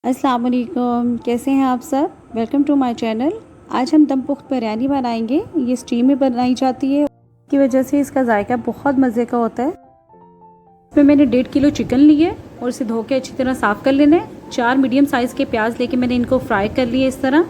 अस्सलाम वालेकुम, कैसे हैं आप सब। Welcome to my channel. आज हम दम पुख्त बिरयानी बनाएंगे। ये स्टीम में बनाई जाती है, की वजह से इसका जायका बहुत मज़े का होता है। इसमें मैंने 1.5 किलो चिकन लिए और इसे धो के अच्छी तरह साफ़ कर लेना है। 4 मीडियम साइज़ के प्याज लेके मैंने इनको फ्राई कर लिए इस तरह।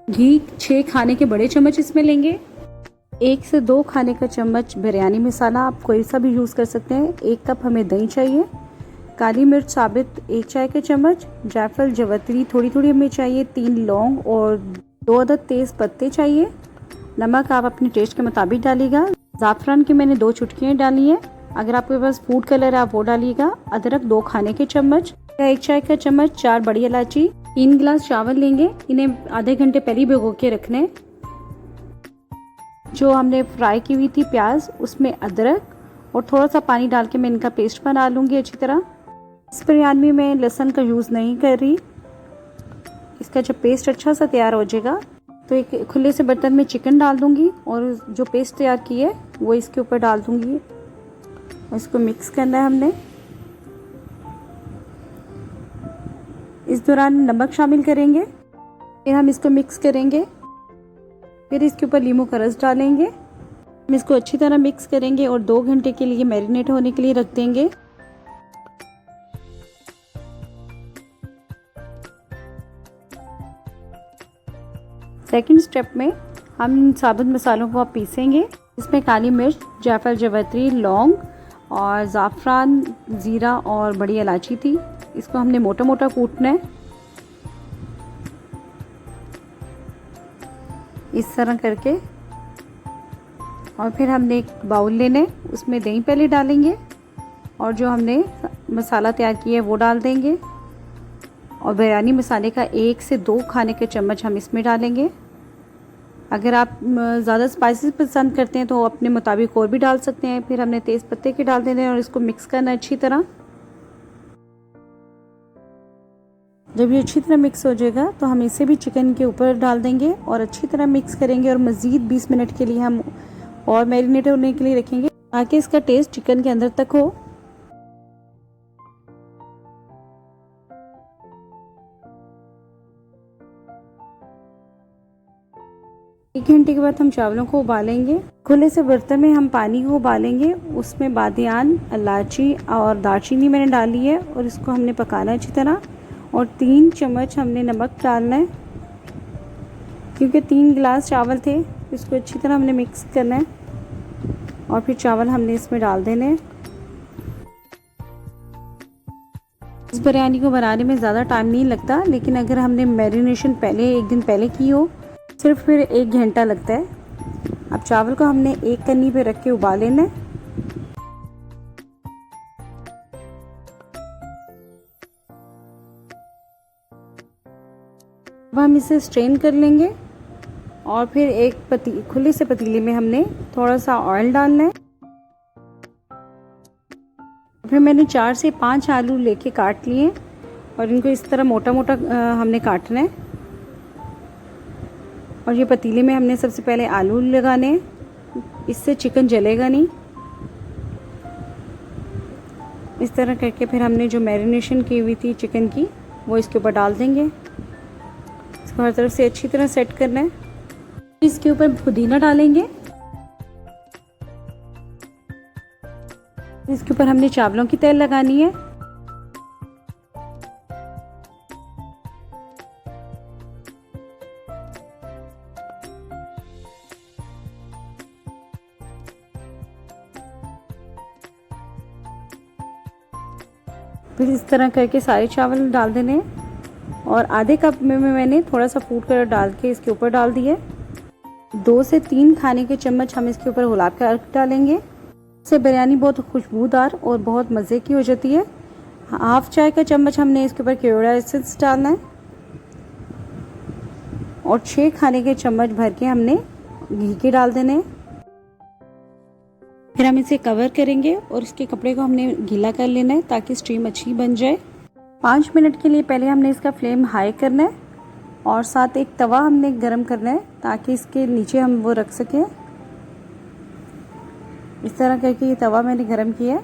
घी 6 खाने के बड़े चम्मच इसमें लेंगे। 1 से 2 खाने का चम्मच बिरयानी मसाला, आप कोई सा भी यूज़ कर सकते हैं। 1 कप हमें दही चाहिए। काली मिर्च साबित 1 चाय का चम्मच। जायफल जवतरी थोड़ी थोड़ी हमें चाहिए। 3 लौंग और 2 अदद तेज़ पत्ते चाहिए। नमक आप अपने टेस्ट के मुताबिक डालिएगा। ज़ाफ़रान की मैंने 2 चुटकियाँ डाली हैं। अगर आपके पास फूड कलर है आप वो डालिएगा। अदरक 2 खाने के चम्मच, 1 चाय का चम्मच, 4 बड़ी इलायची। 3 गिलास चावल लेंगे, इन्हें आधे घंटे पहले भिगो के रखना है। जो हमने फ्राई की हुई थी प्याज, उसमें अदरक और थोड़ा सा पानी डाल के मैं इनका पेस्ट बना लूँगी अच्छी तरह। इस बिरयानी में लहसुन का यूज़ नहीं कर रही। इसका जब पेस्ट अच्छा सा तैयार हो जाएगा तो एक खुले से बर्तन में चिकन डाल दूंगी और जो पेस्ट तैयार की है वो इसके ऊपर डाल दूंगी और इसको मिक्स करना है हमने। इस दौरान नमक शामिल करेंगे, फिर हम इसको मिक्स करेंगे। फिर इसके ऊपर नींबू का रस डालेंगे। हम इसको अच्छी तरह मिक्स करेंगे और 2 घंटे के लिए मैरिनेट होने के लिए रख देंगे। सेकंड स्टेप में हम इन साबुत मसालों को अब पीसेंगे। इसमें काली मिर्च, जायफल जवतरी, लौंग और ज़ाफ़रान, ज़ीरा और बड़ी इलायची थी। इसको हमने मोटा मोटा कूटना है इस तरह करके। और फिर हमने एक बाउल लेना है, उसमें दही पहले डालेंगे और जो हमने मसाला तैयार किया है वो डाल देंगे। और बिरयानी मसाले का 1 से 2 खाने के चम्मच हम इसमें डालेंगे। अगर आप ज़्यादा स्पाइसेस पसंद करते हैं तो अपने मुताबिक और भी डाल सकते हैं। फिर हमने तेज़ पत्ते के डाल देने और इसको मिक्स करना अच्छी तरह। जब ये अच्छी तरह मिक्स हो जाएगा तो हम इसे भी चिकन के ऊपर डाल देंगे और अच्छी तरह मिक्स करेंगे और मज़ीद 20 मिनट के लिए हम और मैरिनेट होने के लिए रखेंगे ताकि इसका टेस्ट चिकन के अंदर तक हो। 1 घंटे के बाद हम चावलों को उबालेंगे। खुले से बर्तन में हम पानी को उबालेंगे। उसमें बादियान, इलायची और दालचीनी मैंने डाली है और इसको हमने पकाना अच्छी तरह। और 3 चम्मच हमने नमक डालना है क्योंकि 3 गिलास चावल थे। इसको अच्छी तरह हमने मिक्स करना है और फिर चावल हमने इसमें डाल देने हैं। इस बिरयानी को बनाने में ज़्यादा टाइम नहीं लगता, लेकिन अगर हमने मैरिनेशन पहले 1 दिन पहले की हो सिर्फ फिर 1 घंटा लगता है। अब चावल को हमने एक कन्नी पे रख के उबाल लेना है। अब हम इसे स्ट्रेन कर लेंगे और फिर एक खुले से पतीले में हमने थोड़ा सा ऑयल डालना है। फिर मैंने 4 से 5 आलू लेके काट लिए और इनको इस तरह मोटा मोटा हमने काटना है। और ये पतीले में हमने सबसे पहले आलू लगाने हैं, इससे चिकन जलेगा नहीं। इस तरह करके फिर हमने जो मैरिनेशन की हुई थी चिकन की वो इसके ऊपर डाल देंगे। इसको हर तरफ से अच्छी तरह सेट करना है। इसके ऊपर पुदीना डालेंगे। इसके ऊपर हमने चावलों की तह लगानी है। फिर इस तरह करके सारे चावल डाल देने हैं और आधे कप में मैंने थोड़ा सा फूड कलर डाल के इसके ऊपर डाल दिया है। 2 से 3 खाने के चम्मच हम इसके ऊपर गुलाब का अर्क डालेंगे। इससे बिरयानी बहुत खुशबूदार और बहुत मज़े की हो जाती है। 1/2 चाय का चम्मच हमने इसके ऊपर केवड़ा एसेंस डालना है और 6 खाने के चम्मच भर के हमने घी के डाल देने हैं। फिर हम इसे कवर करेंगे और इसके कपड़े को हमने गीला कर लेना है ताकि स्टीम अच्छी बन जाए। 5 मिनट के लिए पहले हमने इसका फ्लेम हाई करना है और साथ एक तवा हमने गरम करना है ताकि इसके नीचे हम वो रख सकें। इस तरह करके ये तवा मैंने गरम किया है।